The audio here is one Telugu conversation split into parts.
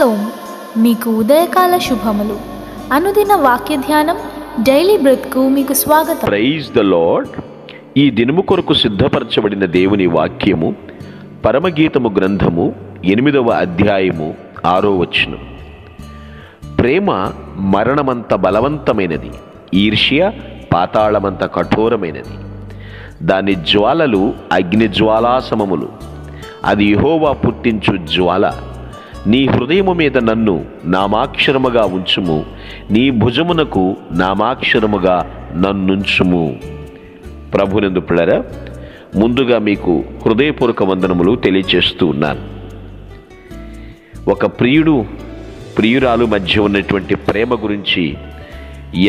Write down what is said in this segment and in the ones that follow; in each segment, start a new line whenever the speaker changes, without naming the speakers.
షలోం, మీకు ఉదయకాల శుభములు. అనుదిన వాక్య ధ్యానం డైలీ బ్రెత్కు మీకు స్వాగతం.
Praise the Lord. ఈ దినము కొరకు సిద్ధపరచబడిన దేవుని వాక్యము పరమగీతము గ్రంథము 8వ అధ్యాయము 6వ వచనం. ప్రేమ మరణమంత బలవంతమైనది, ఈర్ష్య పాతాళమంత కఠోరమైనది. దాని జ్వాలలు అగ్ని జ్వాలాసమములు. అది యెహోవా పుట్టించు జ్వాల. నీ హృదయము మీద నన్ను నామాక్షరముగా ఉంచుము, నీ భుజమునకు నామాక్షరముగా నన్నుంచుము. ప్రభునందు పిల్లరా, ముందుగా మీకు హృదయపూర్వక వందనములు తెలియచేస్తూ ఉన్నాను. ఒక ప్రియురాలు మధ్య ఉన్నటువంటి ప్రేమ గురించి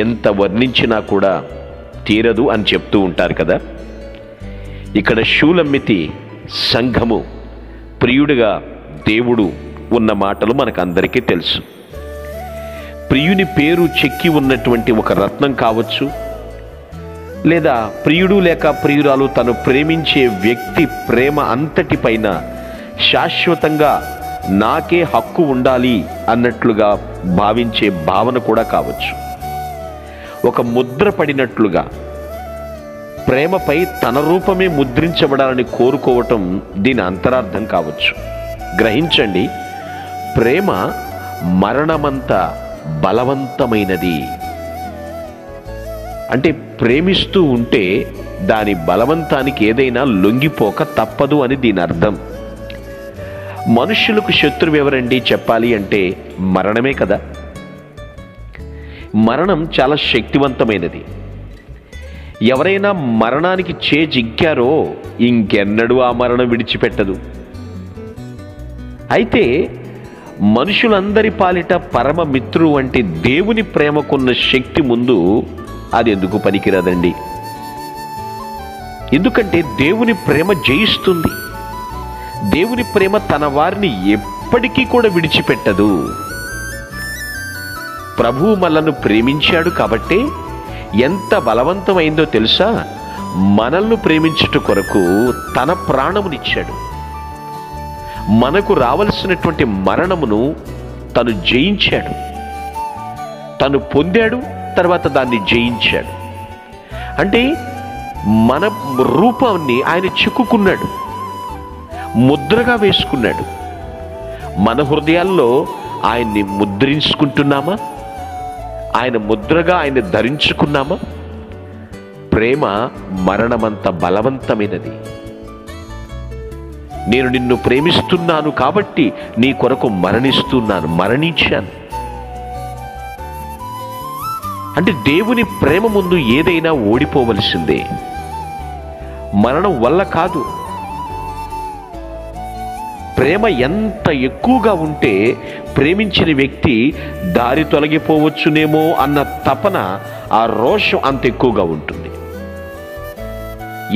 ఎంత వర్ణించినా కూడా తీరదు అని చెప్తూ ఉంటారు కదా. ఇక్కడ షూలమ్మితి సంఘము ప్రియుడిగా దేవుడు ఉన్న మాటలు మనకందరికీ తెలుసు. ప్రియుని పేరు చెక్కి ఉన్నటువంటి ఒక రత్నం కావచ్చు, లేదా ప్రియుడు లేక ప్రియురాలు తను ప్రేమించే వ్యక్తి ప్రేమ అంతటిపైన శాశ్వతంగా నాకే హక్కు ఉండాలి అన్నట్లుగా భావించే భావన కూడా కావచ్చు. ఒక ముద్ర పడినట్లుగా ప్రేమపై తన రూపమే ముద్రించబడాలని కోరుకోవటం దీని అంతరార్థం కావచ్చు. గ్రహించండి, ప్రేమ మరణమంత బలవంతమైనది. అంటే ప్రేమిస్తూ ఉంటే దాని బలవంతానికి ఏదైనా లొంగిపోక తప్పదు అని దీని అర్థం. మనుషులకు శత్రువు ఎవరండి చెప్పాలి అంటే మరణమే కదా. మరణం చాలా శక్తివంతమైనది. ఎవరైనా మరణానికి చేజిక్కారో ఇంకెన్నడూ ఆ మరణం విడిచిపెట్టదు. అయితే మనుషులందరి పాలిట పరమ మిత్రుడు వంటి దేవుని ప్రేమకున్న శక్తి ముందు అది ఎందుకు పనికిరాదండి? ఎందుకంటే దేవుని ప్రేమ జయిస్తుంది. దేవుని ప్రేమ తన వారిని ఎప్పటికీ కూడా విడిచిపెట్టదు. ప్రభువు మనల్ని ప్రేమించాడు కాబట్టే ఎంత బలవంతమైందో తెలుసా? మనల్ని ప్రేమించుట కొరకు తన ప్రాణమునిచ్చాడు. మనకు రావలసినటువంటి మరణమును తను జయించాడు. తను పొందాడు, తర్వాత దాన్ని జయించాడు. అంటే మన రూపాన్ని ఆయన చిక్కుకున్నాడు, ముద్రగా వేసుకున్నాడు. మన హృదయాల్లో ఆయన్ని ముద్రించుకుంటున్నామా? ఆయన ముద్రగా ఆయన్ని ధరించుకున్నామా? ప్రేమ మరణమంత బలవంతమైనది. నేను నిన్ను ప్రేమిస్తున్నాను కాబట్టి నీ కొరకు మరణించాను. అంటే దేవుని ప్రేమ ముందు ఏదైనా ఓడిపోవలసిందే, మరణం వల్ల కాదు. ప్రేమ ఎంత ఎక్కువగా ఉంటే ప్రేమించిన వ్యక్తి దారి తొలగిపోవచ్చునేమో అన్న తపన, ఆ రోషం అంత ఎక్కువగా ఉంటుంది.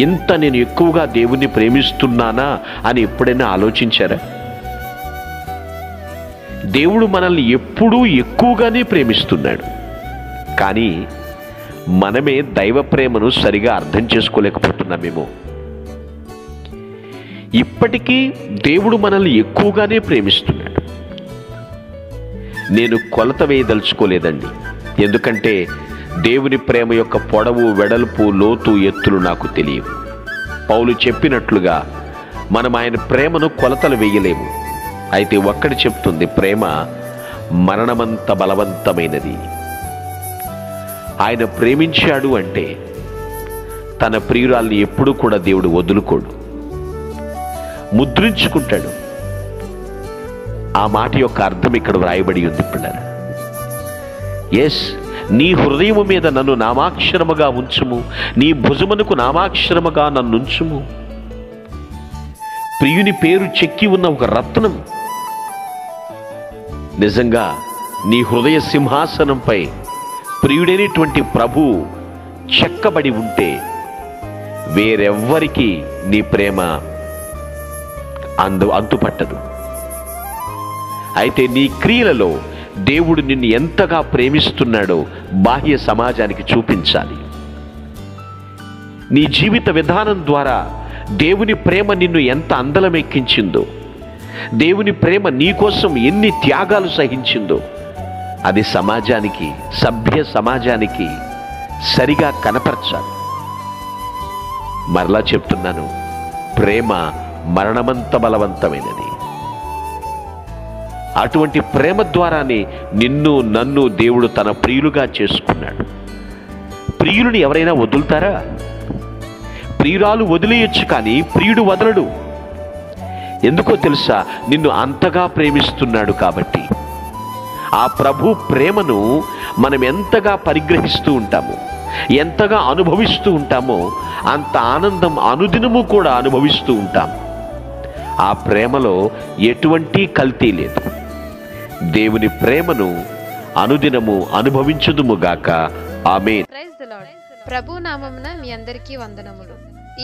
ఇంత నేను ఎక్కువగా దేవుణ్ణి ప్రేమిస్తున్నానా అని ఎప్పుడైనా ఆలోచించారా? దేవుడు మనల్ని ఎప్పుడూ ఎక్కువగానే ప్రేమిస్తున్నాడు. కానీ మనమే దైవ ప్రేమను సరిగా అర్థం చేసుకోలేకపోతున్నామేమో. ఇప్పటికీ దేవుడు మనల్ని ఎక్కువగానే ప్రేమిస్తున్నాడు. నేను కొలత వేయదలుచుకోలేదండి, ఎందుకంటే దేవుని ప్రేమ యొక్క పొడవు, వెడల్పు, లోతు, ఎత్తులు నాకు తెలియవు. పౌలు చెప్పినట్లుగా మనం ఆయన ప్రేమను కొలతలు వేయలేము. అయితే ఒక్కటి చెప్తుంది, ప్రేమ మరణమంత బలవంతమైనది. ఆయన ప్రేమించాడు అంటే తన ప్రియురాల్ని ఎప్పుడూ కూడా దేవుడు వదులుకోడు, ముద్రించుకుంటాడు. ఆ మాట యొక్క అర్థం ఇక్కడ వ్రాయబడి ఉంది పిల్లలు. ఎస్, నీ హృదయము మీద నన్ను నామాక్షరముగా ఉంచుము, నీ భుజమునకు నామాక్షరముగా నన్నుంచుము. ప్రియుని పేరు చెక్కి ఉన్న ఒక రత్నం నిజంగా నీ హృదయ సింహాసనంపై ప్రియుడైనటువంటి ప్రభు చెక్కబడి ఉంటే వేరెవ్వరికి నీ ప్రేమ అంతుపట్టదు. అయితే నీ క్రియలలో దేవుడు నిన్ను ఎంతగా ప్రేమిస్తున్నాడో బాహ్య సమాజానికి చూపించాలి. నీ జీవిత విధానం ద్వారా దేవుని ప్రేమ నిన్ను ఎంత అందలమెక్కించిందో, దేవుని ప్రేమ నీ కోసం ఎన్ని త్యాగాలు సహించిందో అది సమాజానికి, సభ్య సమాజానికి సరిగా కనపరచాలి. మరలా చెప్తున్నాను, ప్రేమ మరణమంత బలవంతమైనది. అటువంటి ప్రేమ ద్వారానే నిన్ను నన్ను దేవుడు తన ప్రియులుగా చేసుకున్నాడు. ప్రియుడిని ఎవరైనా వదులుతారా? ప్రియురాలు వదిలేయొచ్చు, కానీ ప్రియుడు వదలడు. ఎందుకో తెలుసా? నిన్ను అంతగా ప్రేమిస్తున్నాడు కాబట్టి. ఆ ప్రభు ప్రేమను మనం ఎంతగా పరిగ్రహిస్తూ ఉంటామో, ఎంతగా అనుభవిస్తూ ఉంటామో అంత ఆనందం అనుదినము కూడా అనుభవిస్తూ ఉంటాం. ఆ ప్రేమలో ఎటువంటి కల్తీ లేదు. దేవుని ప్రేమను అనుదినము అనుభవించుదుముగాక. ఆమేన్.
Praise the Lord. ప్రభు నామమున మీ అందరికీ వందనములు.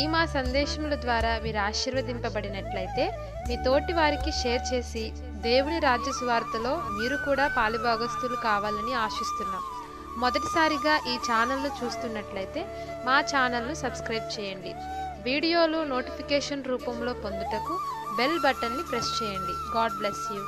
ఈ మా సందేశముల ద్వారా మీరు ఆశీర్వదింపబడినట్లయితే మీ తోటి వారికి షేర్ చేసి దేవుని రాజ్య సువార్తలో మీరు కూడా పాలుభాగస్తులు కావాలని ఆశిస్తున్నాం. మొదటిసారిగా ఈ ఛానల్ను చూస్తున్నట్లయితే మా ఛానల్ను సబ్స్క్రైబ్ చేయండి. వీడియోలు నోటిఫికేషన్ రూపంలో పొందుటకు బెల్ బటన్ని ప్రెస్ చేయండి. God bless you.